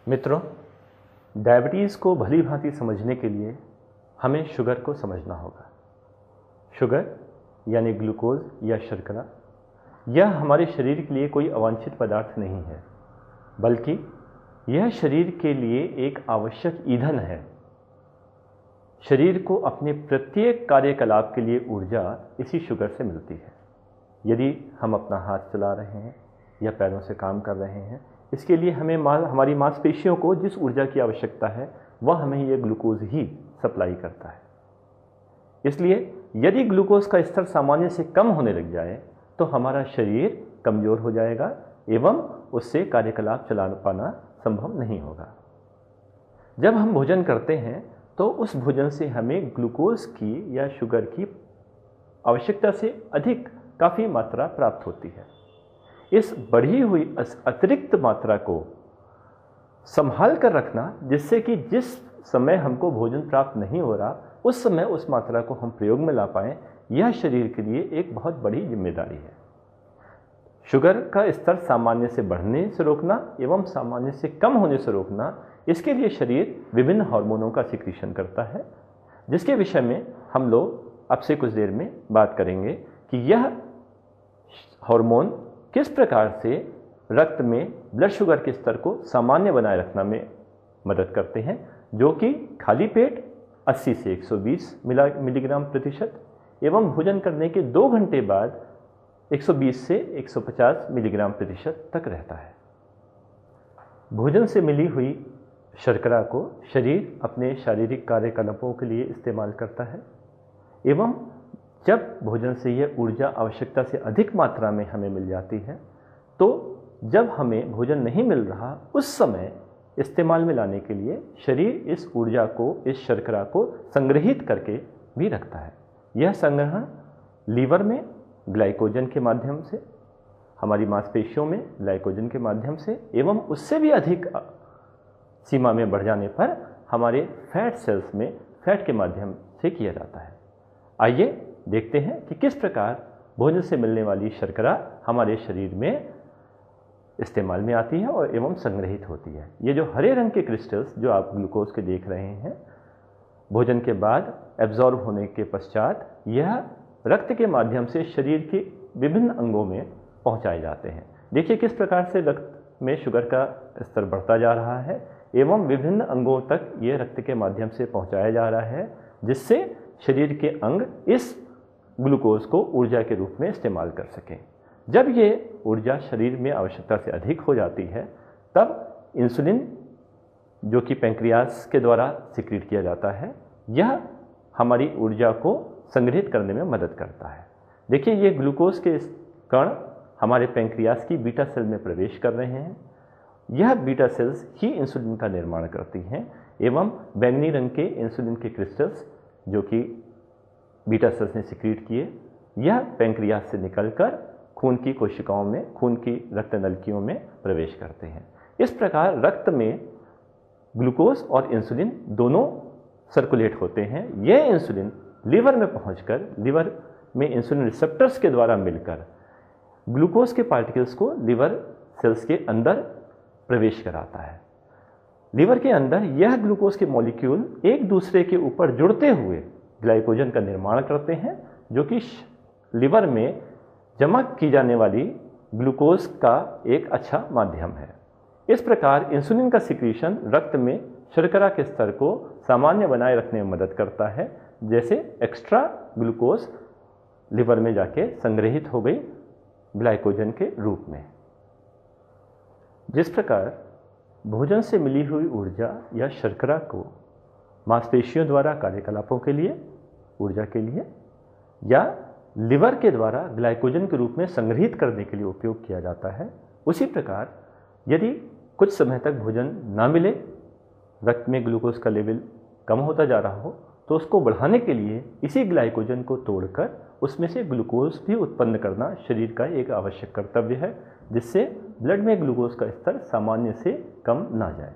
मित्रों, डायबिटीज़ को भली भांति समझने के लिए हमें शुगर को समझना होगा। शुगर यानी ग्लूकोज या शर्करा, यह हमारे शरीर के लिए कोई अवांछित पदार्थ नहीं है, बल्कि यह शरीर के लिए एक आवश्यक ईंधन है। शरीर को अपने प्रत्येक कार्यकलाप के लिए ऊर्जा इसी शुगर से मिलती है। यदि हम अपना हाथ चला रहे हैं या पैरों से काम कर रहे हैं, इसके लिए हमें हमारी मांसपेशियों को जिस ऊर्जा की आवश्यकता है वह हमें यह ग्लूकोज ही सप्लाई करता है। इसलिए यदि ग्लूकोज का स्तर सामान्य से कम होने लग जाए तो हमारा शरीर कमज़ोर हो जाएगा एवं उससे कार्यकलाप चला पाना संभव नहीं होगा। जब हम भोजन करते हैं तो उस भोजन से हमें ग्लूकोज की या शुगर की आवश्यकता से अधिक काफ़ी मात्रा प्राप्त होती है। इस बढ़ी हुई अतिरिक्त मात्रा को संभाल कर रखना, जिससे कि जिस समय हमको भोजन प्राप्त नहीं हो रहा उस समय उस मात्रा को हम प्रयोग में ला पाएं, यह शरीर के लिए एक बहुत बड़ी जिम्मेदारी है। शुगर का स्तर सामान्य से बढ़ने से रोकना एवं सामान्य से कम होने से रोकना, इसके लिए शरीर विभिन्न हार्मोनों का सिक्रीशन करता है, जिसके विषय में हम लोग अब से कुछ देर में बात करेंगे कि यह हार्मोन किस प्रकार से रक्त में ब्लड शुगर के स्तर को सामान्य बनाए रखना में मदद करते हैं, जो कि खाली पेट 80 से 120 मिलीग्राम प्रतिशत एवं भोजन करने के 2 घंटे बाद 120 से 150 मिलीग्राम प्रतिशत तक रहता है। भोजन से मिली हुई शर्करा को शरीर अपने शारीरिक कार्यकलापों के लिए इस्तेमाल करता है एवं जब भोजन से यह ऊर्जा आवश्यकता से अधिक मात्रा में हमें मिल जाती है, तो जब हमें भोजन नहीं मिल रहा उस समय इस्तेमाल में लाने के लिए शरीर इस ऊर्जा को, इस शर्करा को संग्रहित करके भी रखता है। यह संग्रहण लीवर में ग्लाइकोजन के माध्यम से, हमारी मांसपेशियों में ग्लाइकोजन के माध्यम से एवं उससे भी अधिक सीमा में बढ़ जाने पर हमारे फैट सेल्स में फैट के माध्यम से किया जाता है। आइए देखते हैं कि किस प्रकार भोजन से मिलने वाली शर्करा हमारे शरीर में इस्तेमाल में आती है और एवं संग्रहित होती है। ये जो हरे रंग के क्रिस्टल्स जो आप ग्लूकोज के देख रहे हैं, भोजन के बाद एब्जॉर्ब होने के पश्चात यह रक्त के माध्यम से शरीर के विभिन्न अंगों में पहुंचाए जाते हैं। देखिए किस प्रकार से रक्त में शुगर का स्तर बढ़ता जा रहा है एवं विभिन्न अंगों तक ये रक्त के माध्यम से पहुंचाया जा रहा है, जिससे शरीर के अंग इस ग्लूकोज को ऊर्जा के रूप में इस्तेमाल कर सकें। जब ये ऊर्जा शरीर में आवश्यकता से अधिक हो जाती है, तब इंसुलिन, जो कि पैंक्रियास के द्वारा सिक्रीट किया जाता है, यह हमारी ऊर्जा को संग्रहित करने में मदद करता है। देखिए ये ग्लूकोज के कण हमारे पैंक्रियास की बीटा सेल में प्रवेश कर रहे हैं। यह बीटा सेल्स ही इंसुलिन का निर्माण करती हैं एवं बैंगनी रंग के इंसुलिन के क्रिस्टल्स जो कि बीटा सेल्स ने सिक्रीट किए, यह पैंक्रियास से निकलकर खून की कोशिकाओं में, खून की रक्त नलिकाओं में प्रवेश करते हैं। इस प्रकार रक्त में ग्लूकोज और इंसुलिन दोनों सर्कुलेट होते हैं। यह इंसुलिन लीवर में पहुंचकर लीवर में इंसुलिन रिसेप्टर्स के द्वारा मिलकर ग्लूकोज के पार्टिकल्स को लीवर सेल्स के अंदर प्रवेश कराता है। लीवर के अंदर यह ग्लूकोज के मॉलिक्यूल एक दूसरे के ऊपर जुड़ते हुए ग्लाइकोजन का निर्माण करते हैं, जो कि लीवर में जमा की जाने वाली ग्लूकोज का एक अच्छा माध्यम है। इस प्रकार इंसुलिन का सिक्रीशन रक्त में शर्करा के स्तर को सामान्य बनाए रखने में मदद करता है, जैसे एक्स्ट्रा ग्लूकोज लीवर में जाके संग्रहित हो गई ग्लाइकोजन के रूप में। जिस प्रकार भोजन से मिली हुई ऊर्जा या शर्करा को मांसपेशियों द्वारा कार्यकलापों के लिए, ऊर्जा के लिए, या लिवर के द्वारा ग्लाइकोजन के रूप में संग्रहित करने के लिए उपयोग किया जाता है, उसी प्रकार यदि कुछ समय तक भोजन ना मिले, रक्त में ग्लूकोज का लेवल कम होता जा रहा हो, तो उसको बढ़ाने के लिए इसी ग्लाइकोजन को तोड़कर उसमें से ग्लूकोज भी उत्पन्न करना शरीर का एक आवश्यक कर्तव्य है, जिससे ब्लड में ग्लूकोज का स्तर सामान्य से कम ना जाए।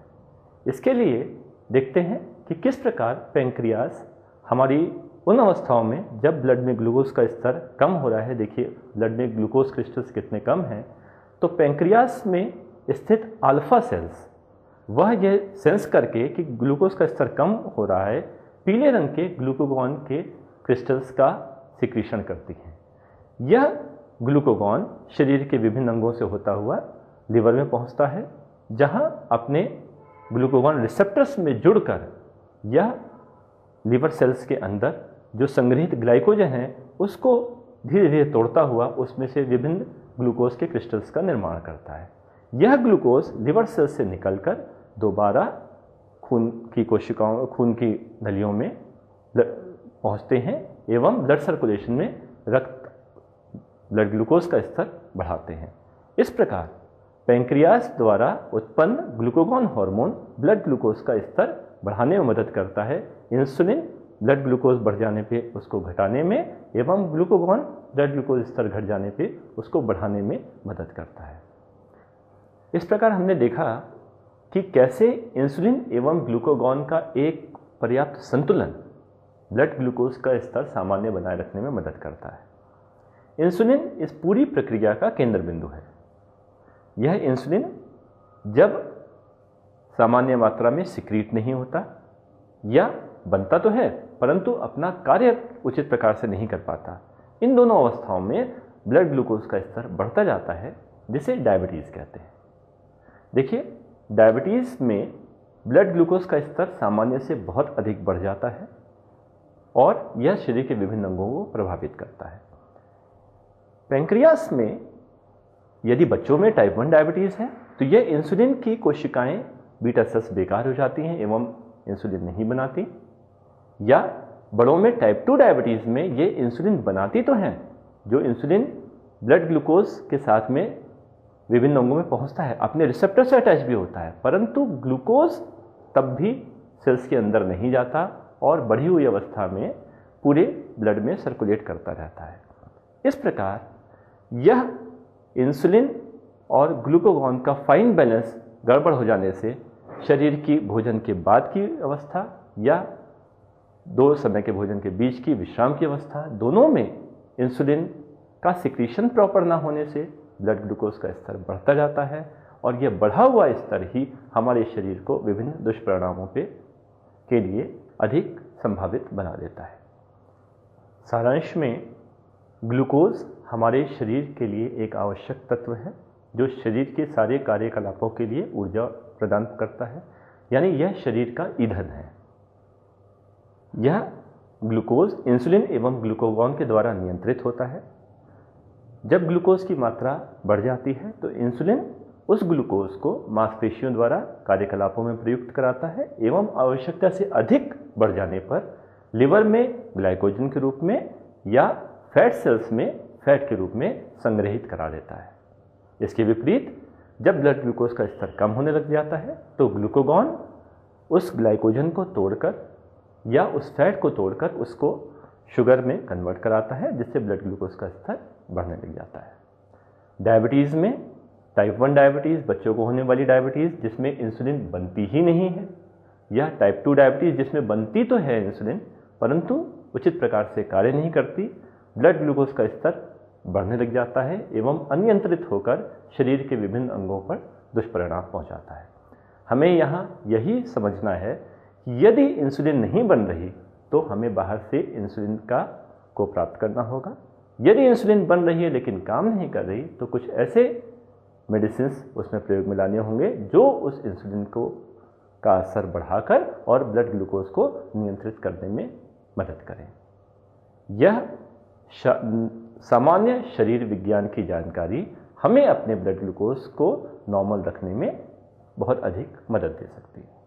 इसके लिए देखते हैं कि किस प्रकार पैंक्रियास हमारी उन अवस्थाओं में जब ब्लड में ग्लूकोज का स्तर कम हो रहा है, देखिए ब्लड में ग्लूकोज क्रिस्टल्स कितने कम हैं, तो पैंक्रियास में स्थित अल्फा सेल्स वह यह सेंस करके कि ग्लूकोज का स्तर कम हो रहा है, पीले रंग के ग्लूकागॉन के क्रिस्टल्स का सिक्रीशन करती हैं। यह ग्लूकागॉन शरीर के विभिन्न अंगों से होता हुआ लिवर में पहुंचता है, जहां अपने ग्लूकागॉन रिसेप्टर्स में जुड़कर यह लिवर सेल्स के अंदर जो संग्रहित ग्लाइकोजन है उसको धीरे धीरे तोड़ता हुआ उसमें से विभिन्न ग्लूकोज के क्रिस्टल्स का निर्माण करता है। यह ग्लूकोज लिवर सेल्स से निकलकर दोबारा खून की कोशिकाओं, खून की नलियों में पहुंचते हैं एवं ब्लड सर्कुलेशन में ब्लड ग्लूकोज का स्तर बढ़ाते हैं। इस प्रकार पैंक्रियास द्वारा उत्पन्न ग्लूकागॉन हार्मोन ब्लड ग्लूकोज का स्तर बढ़ाने में मदद करता है। इंसुलिन ब्लड ग्लूकोज बढ़ जाने पे उसको घटाने में एवं ग्लूकागॉन ब्लड ग्लूकोज स्तर घट जाने पे उसको बढ़ाने में मदद करता है। इस प्रकार हमने देखा कि कैसे इंसुलिन एवं ग्लूकागॉन का एक पर्याप्त संतुलन ब्लड ग्लूकोज का स्तर सामान्य बनाए रखने में मदद करता है। इंसुलिन इस पूरी प्रक्रिया का केंद्र बिंदु है। यह इंसुलिन जब सामान्य मात्रा में सिक्रीट नहीं होता या बनता तो है परंतु अपना कार्य उचित प्रकार से नहीं कर पाता, इन दोनों अवस्थाओं में ब्लड ग्लूकोज का स्तर बढ़ता जाता है, जिसे डायबिटीज़ कहते हैं। देखिए, डायबिटीज़ में ब्लड ग्लूकोज का स्तर सामान्य से बहुत अधिक बढ़ जाता है और यह शरीर के विभिन्न अंगों को प्रभावित करता है। पैंक्रियास में यदि बच्चों में टाइप 1 डायबिटीज़ है तो यह इंसुलिन की कोशिकाएं बीटा सेल्स बेकार हो जाती हैं एवं इंसुलिन नहीं बनाती, या बड़ों में टाइप 2 डायबिटीज़ में ये इंसुलिन बनाती तो हैं, जो इंसुलिन ब्लड ग्लूकोज के साथ में विभिन्न अंगों में पहुंचता है, अपने रिसेप्टर से अटैच भी होता है, परंतु ग्लूकोज तब भी सेल्स के अंदर नहीं जाता और बढ़ी हुई अवस्था में पूरे ब्लड में सर्कुलेट करता रहता है। इस प्रकार यह इंसुलिन और ग्लूकागॉन का फाइन बैलेंस गड़बड़ हो जाने से शरीर की भोजन के बाद की अवस्था या 2 समय के भोजन के बीच की विश्राम की अवस्था, दोनों में इंसुलिन का सिक्रीशन प्रॉपर ना होने से ब्लड ग्लूकोज का स्तर बढ़ता जाता है और यह बढ़ा हुआ स्तर ही हमारे शरीर को विभिन्न दुष्परिणामों के लिए अधिक संभावित बना देता है। सारांश में ग्लूकोज हमारे शरीर के लिए एक आवश्यक तत्व है जो शरीर के सारे कार्यकलापों के लिए ऊर्जा प्रदान करता है, यानी यह शरीर का ईंधन है। यह ग्लूकोज इंसुलिन एवं ग्लूकागॉन के द्वारा नियंत्रित होता है। जब ग्लूकोज की मात्रा बढ़ जाती है तो इंसुलिन उस ग्लूकोज को मांसपेशियों द्वारा कार्यकलापों में प्रयुक्त कराता है एवं आवश्यकता से अधिक बढ़ जाने पर लिवर में ग्लाइकोजन के रूप में या फैट सेल्स में फैट के रूप में संग्रहित करा देता है। इसके विपरीत जब ब्लड ग्लूकोज का स्तर कम होने लग जाता है तो ग्लूकागॉन उस ग्लाइकोजन को तोड़कर या उस फैट को तोड़कर उसको शुगर में कन्वर्ट कराता है, जिससे ब्लड ग्लूकोज का स्तर बढ़ने लग जाता है। डायबिटीज़ में टाइप 1 डायबिटीज़, बच्चों को होने वाली डायबिटीज़ जिसमें इंसुलिन बनती ही नहीं है, या टाइप 2 डायबिटीज़ जिसमें बनती तो है इंसुलिन परंतु उचित प्रकार से कार्य नहीं करती, ब्लड ग्लूकोज का स्तर बढ़ने लग जाता है एवं अनियंत्रित होकर शरीर के विभिन्न अंगों पर दुष्परिणाम पहुंचाता है। हमें यहाँ यही समझना है कि यदि इंसुलिन नहीं बन रही तो हमें बाहर से इंसुलिन को प्राप्त करना होगा। यदि इंसुलिन बन रही है लेकिन काम नहीं कर रही तो कुछ ऐसे मेडिसिन्स उसमें प्रयोग में लाने होंगे जो उस इंसुलिन का असर बढ़ाकर और ब्लड ग्लूकोज को नियंत्रित करने में मदद करें। यह सामान्य शरीर विज्ञान की जानकारी हमें अपने ब्लड ग्लूकोज को नॉर्मल रखने में बहुत अधिक मदद दे सकती है।